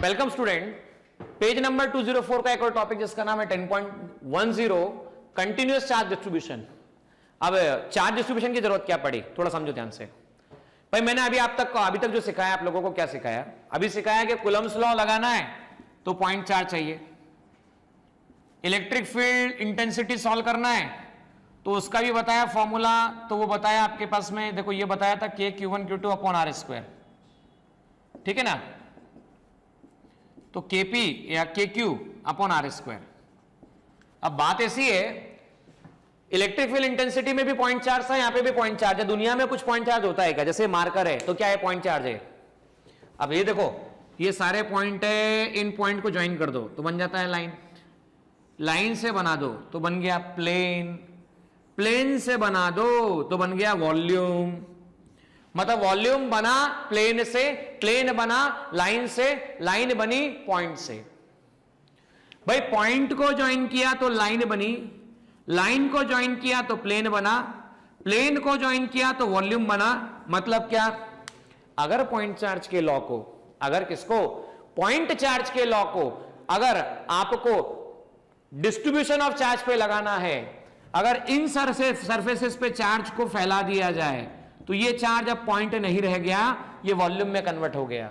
Welcome student, page number 204 का एक और टॉपिक जिसका नाम है 10.10 कंटिन्यूअस चार्ज डिस्ट्रीब्यूशन। अब चार्ज डिस्ट्रीब्यूशन की जरूरत क्या पड़ी, थोड़ा समझो ध्यान से। भाई मैंने अभी तक जो सिखाया आप लोगों को, क्या सिखाया? अभी सिखाया कि कूलम्स लॉ लगाना है तो पॉइंट चार्ज चाहिए। इलेक्ट्रिक फील्ड इंटेंसिटी सॉल्व करना है तो उसका भी बताया फॉर्मूला, तो वो बताया आपके पास में, देखो ये बताया था KQ1 Q2 upon R square, ठीक है ना। तो KP या KQ अपॉन R स्क्वायर। अब बात ऐसी है, इलेक्ट्रिक फील्ड इंटेंसिटी में भी पॉइंट चार्ज था, यहां पे भी पॉइंट चार्ज है। दुनिया में कुछ पॉइंट चार्ज होता है क्या? जैसे मार्कर है तो क्या है? पॉइंट चार्ज है। अब ये देखो, ये सारे पॉइंट है, इन पॉइंट को ज्वाइन कर दो तो बन जाता है लाइन। लाइन से बना दो तो बन गया प्लेन, प्लेन से बना दो तो बन गया वॉल्यूम। मतलब वॉल्यूम बना प्लेन से, प्लेन बना लाइन से, लाइन बनी पॉइंट से। भाई पॉइंट को ज्वाइन किया तो लाइन बनी, लाइन को ज्वाइन किया तो प्लेन बना, प्लेन को ज्वाइन किया तो वॉल्यूम बना। मतलब क्या? अगर पॉइंट चार्ज के लॉ को, अगर किसको? पॉइंट चार्ज के लॉ को अगर आपको डिस्ट्रीब्यूशन ऑफ चार्ज पे लगाना है, अगर इन सरफेसेस पे चार्ज को फैला दिया जाए तो ये चार्ज अब पॉइंट नहीं रह गया, ये वॉल्यूम में कन्वर्ट हो गया।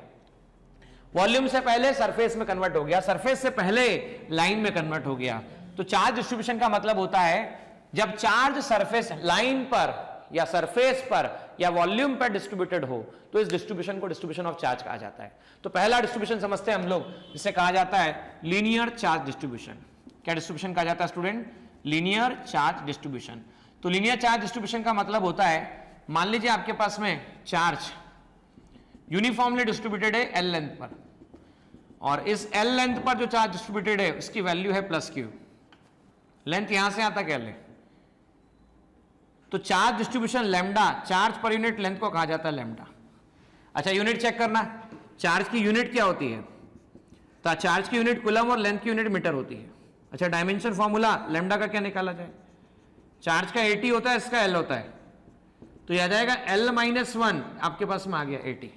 वॉल्यूम से पहले सरफेस में कन्वर्ट हो गया, सरफेस से पहले लाइन में कन्वर्ट हो गया। तो चार्ज डिस्ट्रीब्यूशन का मतलब होता है जब चार्ज सरफेस लाइन पर या सरफेस पर या वॉल्यूम पर डिस्ट्रीब्यूटेड हो तो इस डिस्ट्रीब्यूशन को डिस्ट्रीब्यूशन ऑफ चार्ज कहा जाता है। तो पहला डिस्ट्रीब्यूशन समझते हैं हम लोग, जिसे कहा जाता है लीनियर चार्ज डिस्ट्रीब्यूशन। क्या डिस्ट्रीब्यूशन कहा जाता है स्टूडेंट? Linear charge distribution. तो लीनियर चार्ज डिस्ट्रीब्यूशन का मतलब होता है, मान लीजिए आपके पास में चार्ज यूनिफॉर्मली डिस्ट्रीब्यूटेड है L लेंथ पर, और इस L लेंथ पर जो चार्ज डिस्ट्रीब्यूटेड है उसकी वैल्यू है +Q। लेंथ यहां से यहां तक L है, तो charge distribution lambda, charge per unit length को कहा जाता है लैम्डा। अच्छा यूनिट चेक करना, चार्ज की यूनिट क्या होती है? तो चार्ज की यूनिट कूलम और लेंथ की यूनिट मीटर होती है। अच्छा डायमेंशन फॉर्मूला लैम्डा का क्या निकाला जाए? चार्ज का 80 होता है, इसका L होता है, तो यह आ जाएगा L-1 आपके पास में आ गया 80।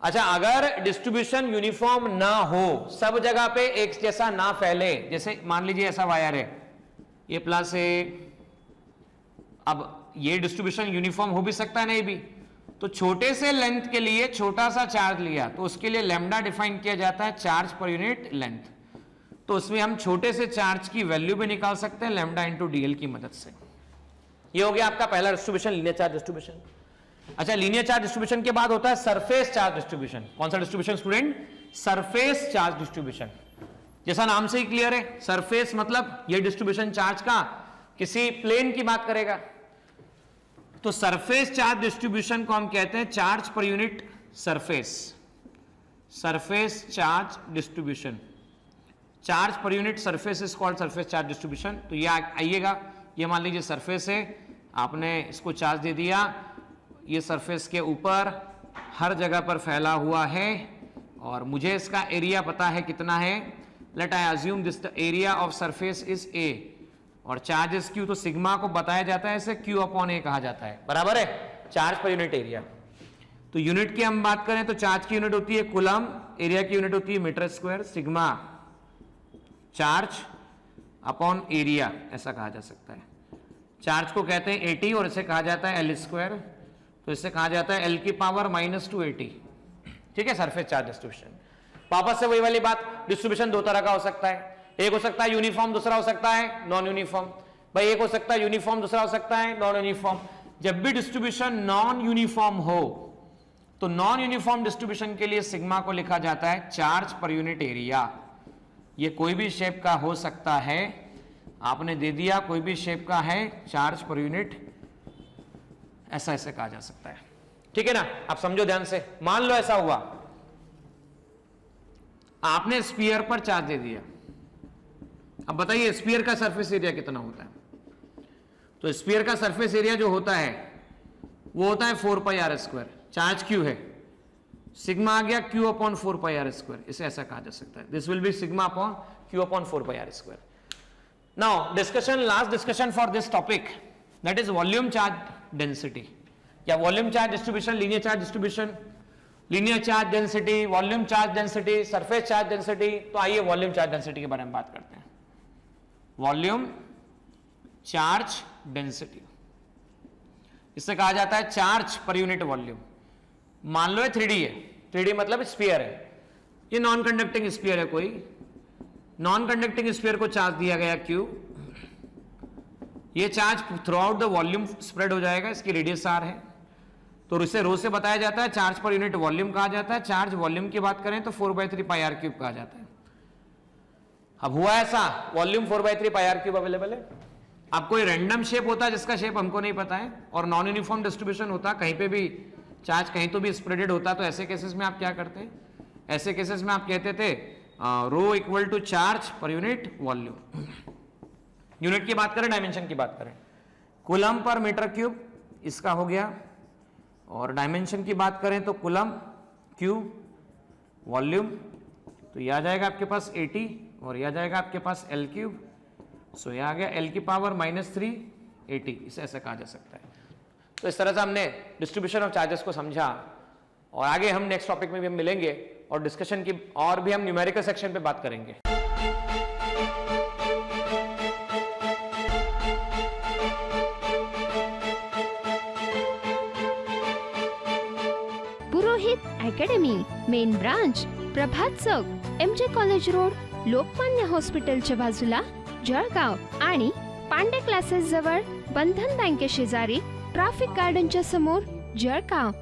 अच्छा अगर डिस्ट्रीब्यूशन यूनिफॉर्म ना हो, सब जगह पे एक जैसा ना फैले, जैसे मान लीजिए ऐसा वायर है, ये प्लस है, अब ये डिस्ट्रीब्यूशन यूनिफॉर्म हो भी सकता है नहीं भी, तो छोटे से लेंथ के लिए छोटा सा चार्ज लिया तो उसके लिए लैम्डा डिफाइन किया जाता है चार्ज पर यूनिट लेंथ। तो उसमें हम छोटे से चार्ज की वैल्यू भी निकाल सकते हैं लैम्डा इंटू DL की मदद से। ये हो गया आपका पहला डिस्ट्रीब्यूशन, लीनियर चार्ज डिस्ट्रीब्यूशन। अच्छा लीनियर चार्ज डिस्ट्रीब्यूशन के बाद होता है सरफेस चार्ज डिस्ट्रीब्यूशन। कौन सा distribution student? Surface charge distribution. जैसा नाम से ही क्लियर है, सरफेस मतलब ये डिस्ट्रीब्यूशन चार्ज का किसी प्लेन की बात करेगा। तो सरफेस चार्ज डिस्ट्रीब्यूशन को हम कहते हैं charge per unit surface, surface charge distribution. Charge per unit surface is called surface charge distribution. तो ये आइएगा, ये मान लीजिए सरफेस है, आपने इसको चार्ज दे दिया, ये सरफेस के ऊपर हर जगह पर फैला हुआ है, और मुझे इसका एरिया पता है कितना है। Let I assume this the area of surface is A, और चार्ज इज Q, तो सिग्मा को बताया जाता है, इसे Q/A कहा जाता है, बराबर है, चार्ज पर यूनिट एरिया। तो यूनिट की हम बात करें तो चार्ज की यूनिट होती है कूलम, एरिया की यूनिट होती है metre square, sigma charge upon area ऐसा कहा जा सकता है। चार्ज को कहते हैं 80 और इसे कहा जाता है L स्क्वायर, तो इसे कहा जाता है L की पावर -280। ठीक है, सरफेस चार्ज डिस्ट्रीब्यूशन। वापस से वही वाली बात, डिस्ट्रीब्यूशन दो तरह का हो सकता है, एक हो सकता है यूनिफॉर्म, दूसरा हो सकता है नॉन यूनिफॉर्म। भाई एक हो सकता है यूनिफॉर्म, दूसरा हो सकता है नॉन यूनिफॉर्म। जब भी डिस्ट्रीब्यूशन नॉन यूनिफॉर्म हो तो नॉन यूनिफॉर्म डिस्ट्रीब्यूशन के लिए सिग्मा को लिखा जाता है चार्ज पर यूनिट एरिया। ये कोई भी शेप का हो सकता है, आपने दे दिया कोई भी शेप का है, चार्ज पर यूनिट ऐसा ऐसे कहा जा सकता है। ठीक है ना, आप समझो ध्यान से। मान लो ऐसा हुआ, आपने स्फीयर पर चार्ज दे दिया, अब बताइए स्फीयर का सरफेस एरिया कितना होता है? तो स्फीयर का सरफेस एरिया जो होता है वो होता है 4πr²। चार्ज Q है, सिग्मा आ गया Q/4πr², इसे ऐसा कहा जा सकता है, this will be sigma upon Q/4πr²। Now discussion, last discussion for this topic, that is volume charge density या volume charge distribution, linear charge distribution. Linear charge density, volume charge density, surface charge density. तो आइए volume charge density के बारे में बात करते हैं। Volume charge density, इससे कहा जाता है चार्ज पर यूनिट वॉल्यूम। मान लो ये 3D है, 3D मतलब स्फीयर है, ये नॉन कंडक्टिंग स्फीयर है। कोई नॉन कंडक्टिंग स्फीयर को चार्ज दिया गया Q, ये charge through out the volume spread हो जाएगा, इसकी रेडियस R है, तो इसे रो से बताया जाता है, चार्ज पर यूनिट वॉल्यूम कहा जाता है। चार्ज वॉल्यूम की बात करें तो 4/3 पाई r क्यूब कहा जाता है। अब हुआ ऐसा, वॉल्यूम 4/3 पाई r क्यूब अवेलेबल है। अब कोई रैंडम शेप होता है जिसका शेप हमको नहीं पता है, और नॉन यूनिफॉर्म डिस्ट्रीब्यूशन होता, कहीं पे भी चार्ज कहीं तो भी स्प्रेडेड होता, तो ऐसे केसेस में आप क्या करते हैं, ऐसे केसेस में आप कहते थे rho equal to charge per unit volume. Unit की बात करें, डायमेंशन की बात करें, कूलम पर मीटर क्यूब इसका हो गया, और डायमेंशन की बात करें तो कूलम क्यूब वॉल्यूम, तो यह आ जाएगा आपके पास 80, और यह आ जाएगा आपके पास L क्यूब। सो यह आ गया L की पावर -3 80, इसे ऐसे कहा जा सकता है। तो इस तरह से हमने डिस्ट्रीब्यूशन ऑफ चार्जेस को समझा, और आगे हम नेक्स्ट टॉपिक में भी हम मिलेंगे और डिस्कशन की और भी हम न्यूमेरिकल सेक्शन पे बात करेंगे। पुरोहित अकॅडमी, मेन ब्रांच प्रभात चौक, MJ कॉलेज रोड, लोकमान्य हॉस्पिटलच्या बाजूला, जळगाव, आणि पांडे क्लासेस जवळ, बंधन बँके शेजारी, ट्रॅफिक गार्डनच्या समोर, जळगाव।